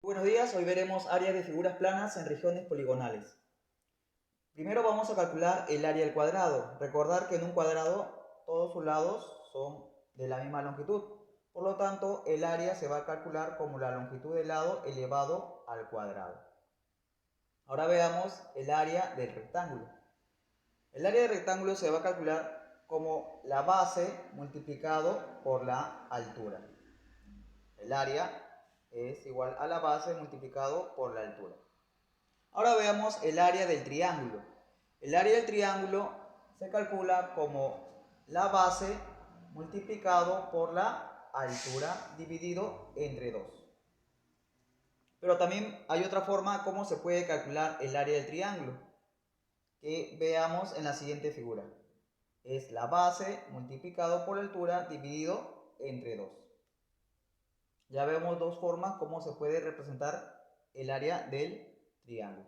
Buenos días, hoy veremos áreas de figuras planas en regiones poligonales. Primero vamos a calcular el área del cuadrado. Recordar que en un cuadrado todos sus lados son de la misma longitud. Por lo tanto, el área se va a calcular como la longitud del lado elevado al cuadrado. Ahora veamos el área del rectángulo. El área del rectángulo se va a calcular como la base multiplicado por la altura. El área es igual a la base multiplicado por la altura. Ahora veamos el área del triángulo. El área del triángulo se calcula como la base multiplicado por la altura dividido entre 2. Pero también hay otra forma como se puede calcular el área del triángulo, que veamos en la siguiente figura. Es la base multiplicado por la altura dividido entre 2. Ya vemos dos formas como se puede representar el área del triángulo.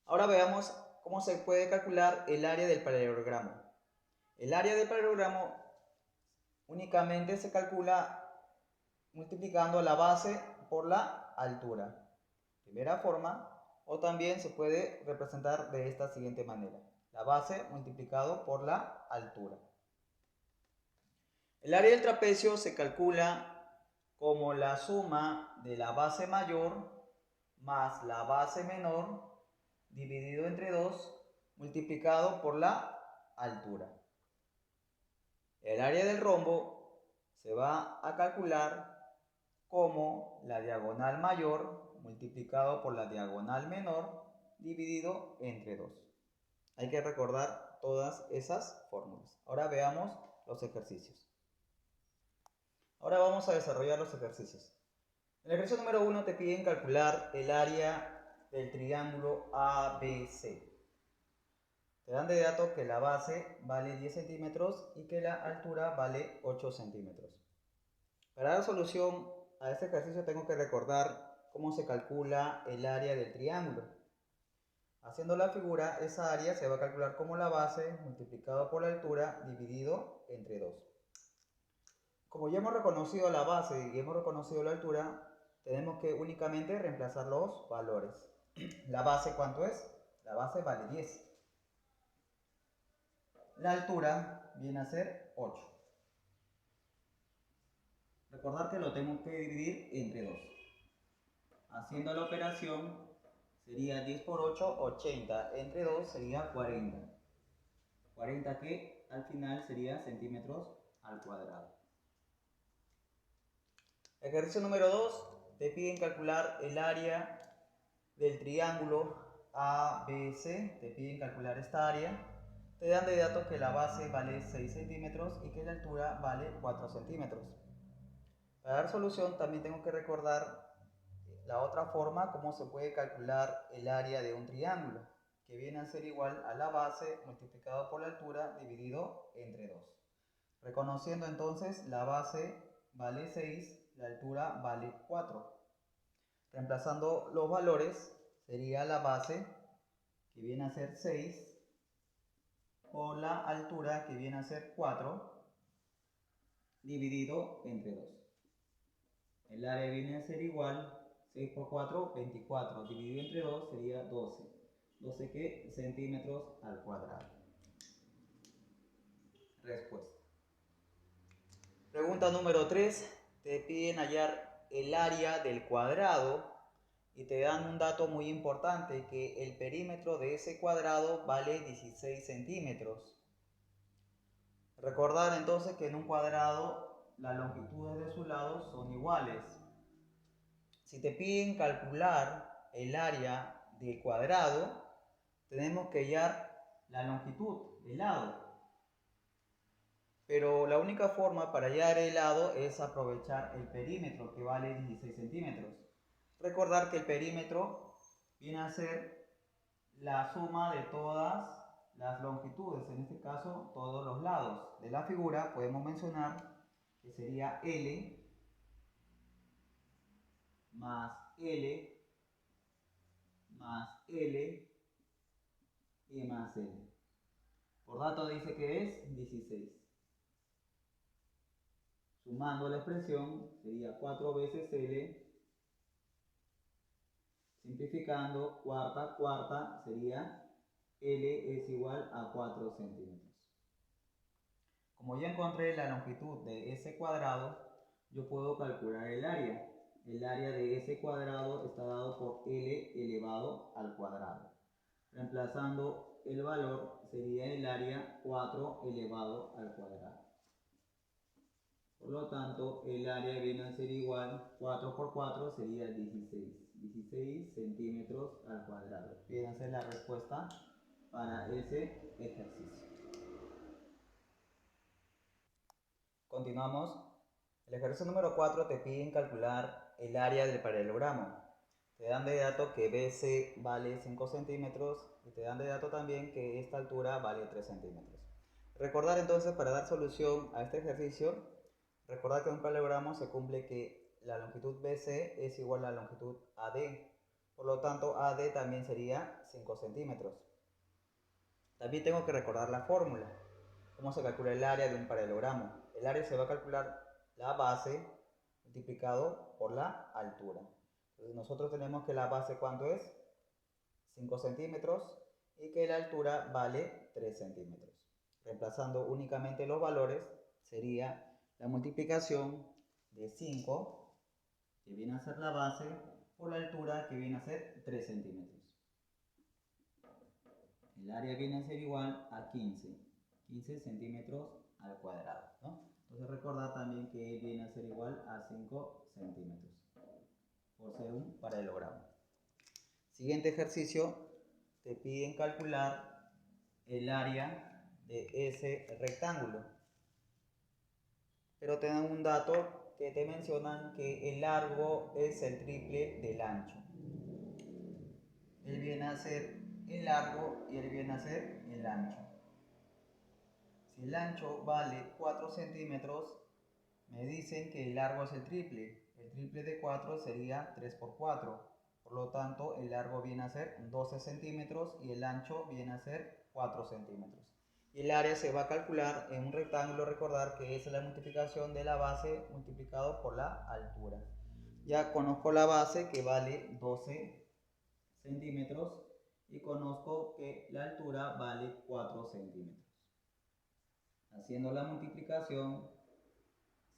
Ahora veamos cómo se puede calcular el área del paralelogramo. El área del paralelogramo únicamente se calcula multiplicando la base por la altura. Primera forma, o también se puede representar de esta siguiente manera. La base multiplicado por la altura. El área del trapecio se calcula como la suma de la base mayor más la base menor dividido entre 2 multiplicado por la altura. El área del rombo se va a calcular como la diagonal mayor multiplicado por la diagonal menor dividido entre 2. Hay que recordar todas esas fórmulas. Ahora veamos los ejercicios. Ahora vamos a desarrollar los ejercicios. En el ejercicio número 1 te piden calcular el área del triángulo ABC. Te dan de dato que la base vale 10 centímetros y que la altura vale 8 centímetros. Para dar solución a este ejercicio tengo que recordar cómo se calcula el área del triángulo. Haciendo la figura, esa área se va a calcular como la base multiplicado por la altura dividido entre 2. Como ya hemos reconocido la base y hemos reconocido la altura, tenemos que únicamente reemplazar los valores. ¿La base cuánto es? La base vale 10. La altura viene a ser 8. Recordar que lo tengo que dividir entre 2. Haciendo la operación sería 10 por 8, 80. Entre 2 sería 40. 40 que al final sería centímetros al cuadrado. Ejercicio número 2. Te piden calcular el área del triángulo ABC. Te piden calcular esta área. Te dan de datos que la base vale 6 centímetros y que la altura vale 4 centímetros. Para dar solución también tengo que recordar la otra forma cómo se puede calcular el área de un triángulo, que viene a ser igual a la base multiplicado por la altura dividido entre 2. Reconociendo entonces la base vale 6, la altura vale 4. Reemplazando los valores sería la base, que viene a ser 6, por la altura, que viene a ser 4, dividido entre 2. El área viene a ser igual, 6 por 4, 24, dividido entre 2 sería 12. 12 ¿qué? Centímetros al cuadrado. Respuesta. Pregunta número 3. Te piden hallar el área del cuadrado y te dan un dato muy importante, que el perímetro de ese cuadrado vale 16 centímetros. Recordar entonces que en un cuadrado las longitudes de sus lados son iguales. Si te piden calcular el área del cuadrado, tenemos que hallar la longitud del lado. Pero la única forma para hallar el lado es aprovechar el perímetro, que vale 16 centímetros. Recordar que el perímetro viene a ser la suma de todas las longitudes, en este caso todos los lados. De la figura podemos mencionar que sería L más L más L y más L. Por dato dice que es 16. Sumando la expresión sería 4 veces L Simplificando, cuarta sería L es igual a 4 centímetros. Como ya encontré la longitud de ese cuadrado, yo puedo calcular el área. El área de ese cuadrado está dado por L elevado al cuadrado. Reemplazando el valor sería el área 4 elevado al cuadrado. Por lo tanto, el área viene a ser igual, 4 por 4 sería 16 centímetros al cuadrado. Viene a ser la respuesta para ese ejercicio. Continuamos. El ejercicio número 4 te piden calcular el área del paralelogramo. Te dan de dato que BC vale 5 centímetros y te dan de dato también que esta altura vale 3 centímetros. Recordar entonces, para dar solución a este ejercicio, recordar que en un paralelogramo se cumple que la longitud BC es igual a la longitud AD. Por lo tanto, AD también sería 5 centímetros. También tengo que recordar la fórmula. ¿Cómo se calcula el área de un paralelogramo? El área se va a calcular la base multiplicado por la altura. Entonces nosotros tenemos que la base, ¿cuánto es? 5 centímetros y que la altura vale 3 centímetros. Reemplazando únicamente los valores, sería la multiplicación de 5, que viene a ser la base, por la altura, que viene a ser 3 centímetros. El área viene a ser igual a 15 centímetros al cuadrado, ¿no? Entonces recordad también que viene a ser igual a 5 centímetros, por ser un paralelogramo. Siguiente ejercicio, te piden calcular el área de ese rectángulo. Pero te dan un dato que te mencionan que el largo es el triple del ancho. Él viene a ser el largo y él viene a ser el ancho. Si el ancho vale 4 centímetros, me dicen que el largo es el triple. El triple de 4 sería 3 por 4. Por lo tanto, el largo viene a ser 12 centímetros y el ancho viene a ser 4 centímetros. Y el área se va a calcular en un rectángulo, recordar que es la multiplicación de la base multiplicado por la altura. Ya conozco la base que vale 12 centímetros y conozco que la altura vale 4 centímetros. Haciendo la multiplicación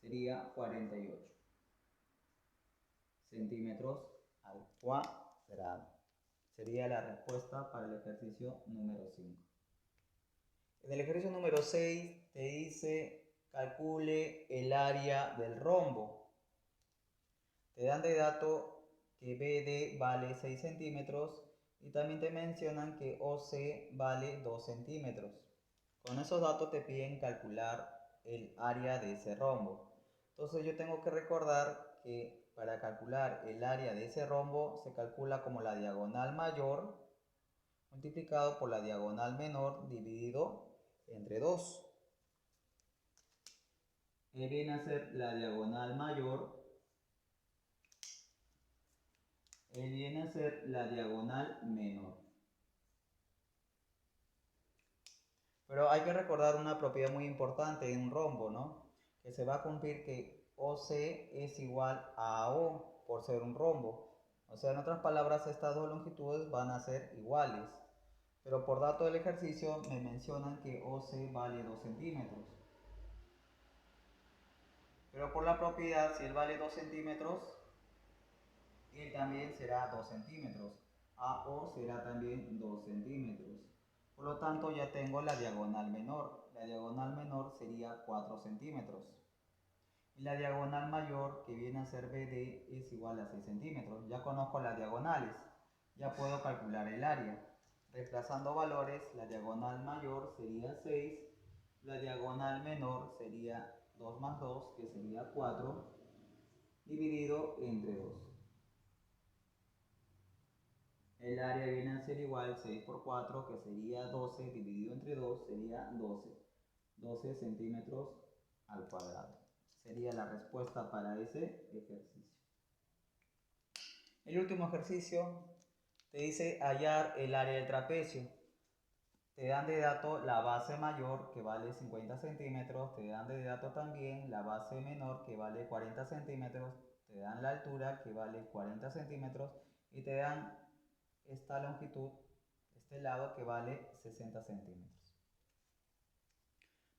sería 48 centímetros al cuadrado. Sería la respuesta para el ejercicio número 5. En el ejercicio número 6 te dice calcule el área del rombo. Te dan de dato que BD vale 6 centímetros y también te mencionan que OC vale 2 centímetros. Con esos datos te piden calcular el área de ese rombo. Entonces yo tengo que recordar que para calcular el área de ese rombo se calcula como la diagonal mayor multiplicado por la diagonal menor dividido entre 2. Viene a ser la diagonal mayor, viene a ser la diagonal menor. Pero hay que recordar una propiedad muy importante en un rombo, ¿no? Que se va a cumplir que OC es igual a AO por ser un rombo. O sea, en otras palabras, estas dos longitudes van a ser iguales. Pero por dato del ejercicio me mencionan que OC vale 2 centímetros. Pero por la propiedad, si él vale 2 centímetros, él también será 2 centímetros. AO será también 2 centímetros. Por lo tanto, ya tengo la diagonal menor. La diagonal menor sería 4 centímetros. Y la diagonal mayor, que viene a ser BD, es igual a 6 centímetros. Ya conozco las diagonales. Ya puedo calcular el área. Reemplazando valores, la diagonal mayor sería 6. La diagonal menor sería 2 más 2, que sería 4, dividido entre 2. El área viene a ser igual 6 por 4, que sería 12, dividido entre 2, sería 12 centímetros al cuadrado. Sería la respuesta para ese ejercicio. El último ejercicio te dice hallar el área del trapecio. Te dan de dato la base mayor, que vale 50 centímetros, te dan de dato también la base menor, que vale 40 centímetros, te dan la altura, que vale 40 centímetros, y te dan esta longitud, este lado que vale 60 centímetros.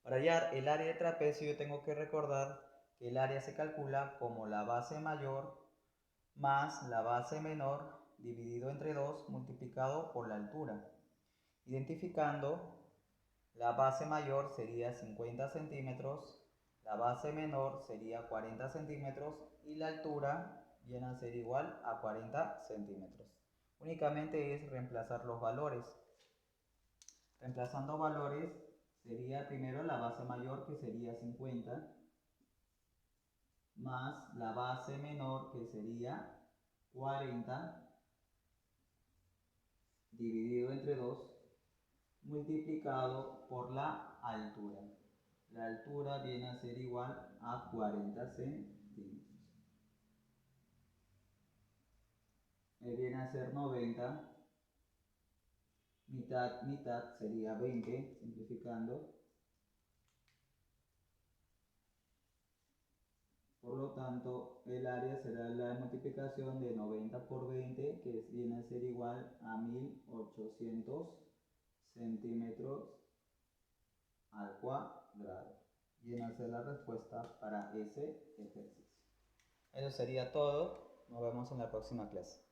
Para hallar el área de trapecio yo tengo que recordar que el área se calcula como la base mayor más la base menor dividido entre 2 multiplicado por la altura. Identificando, la base mayor sería 50 centímetros, la base menor sería 40 centímetros y la altura viene a ser igual a 40 centímetros. Únicamente es reemplazar los valores. Reemplazando valores sería primero la base mayor, que sería 50, más la base menor, que sería 40, dividido entre 2, multiplicado por la altura. La altura viene a ser igual a 40 centímetros. Viene a ser 90. Mitad, mitad sería 20, simplificando. Por lo tanto, el área será la multiplicación de 90 por 20, que viene a ser igual a 1800 centímetros al cuadrado. Viene a ser la respuesta para ese ejercicio. Eso sería todo. Nos vemos en la próxima clase.